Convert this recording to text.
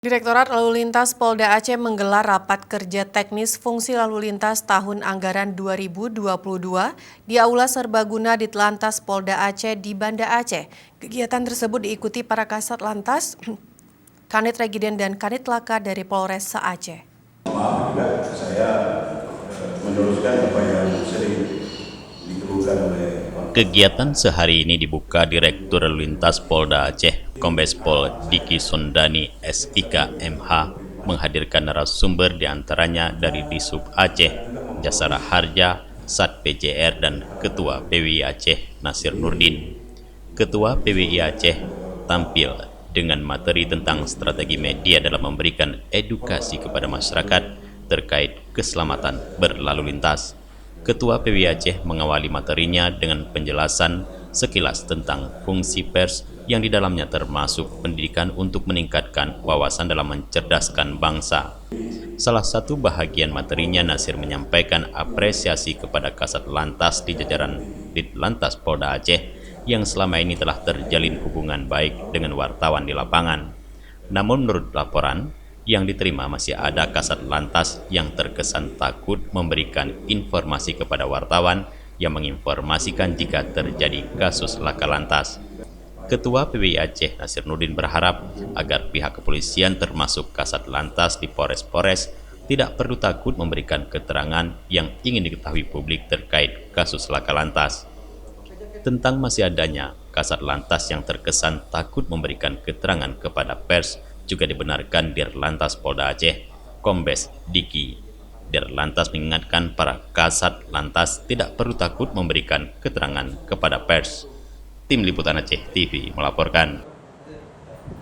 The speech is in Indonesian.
Direktorat Lalu Lintas Polda Aceh menggelar rapat kerja teknis fungsi lalu lintas tahun anggaran 2022 di Aula Serbaguna Ditlantas Polda Aceh di Banda Aceh. Kegiatan tersebut diikuti para Kasat Lantas, Kanit Regiden dan Kanit Laka dari Polres se-Aceh. Maaf juga saya meneruskan apa yang sering dikeluhkan oleh Kegiatan sehari ini dibuka Direktur Lalu Lintas Polda Aceh, Kombes Pol Diki Sondani SIK MH, menghadirkan narasumber diantaranya dari Disub Aceh, Jasara Harja, Sat PJR, dan Ketua PWI Aceh Nasir Nurdin. Ketua PWI Aceh tampil dengan materi tentang strategi media dalam memberikan edukasi kepada masyarakat terkait keselamatan berlalu lintas. Ketua PWI Aceh mengawali materinya dengan penjelasan sekilas tentang fungsi pers yang di dalamnya termasuk pendidikan untuk meningkatkan wawasan dalam mencerdaskan bangsa. Salah satu bahagian materinya, Nasir menyampaikan apresiasi kepada Kasat Lantas di jajaran Ditlantas Polda Aceh yang selama ini telah terjalin hubungan baik dengan wartawan di lapangan. Namun menurut laporan yang diterima masih ada Kasat Lantas yang terkesan takut memberikan informasi kepada wartawan yang menginformasikan jika terjadi kasus laka lantas. Ketua PWI Aceh Nasir Nurdin berharap agar pihak kepolisian termasuk Kasat Lantas di Polres-Polres tidak perlu takut memberikan keterangan yang ingin diketahui publik terkait kasus laka lantas. Tentang masih adanya Kasat Lantas yang terkesan takut memberikan keterangan kepada pers juga dibenarkan Dirlantas Polda Aceh, Kombes Diki. Dirlantas mengingatkan para Kasat Lantas tidak perlu takut memberikan keterangan kepada pers. Tim Liputan Aceh TV melaporkan.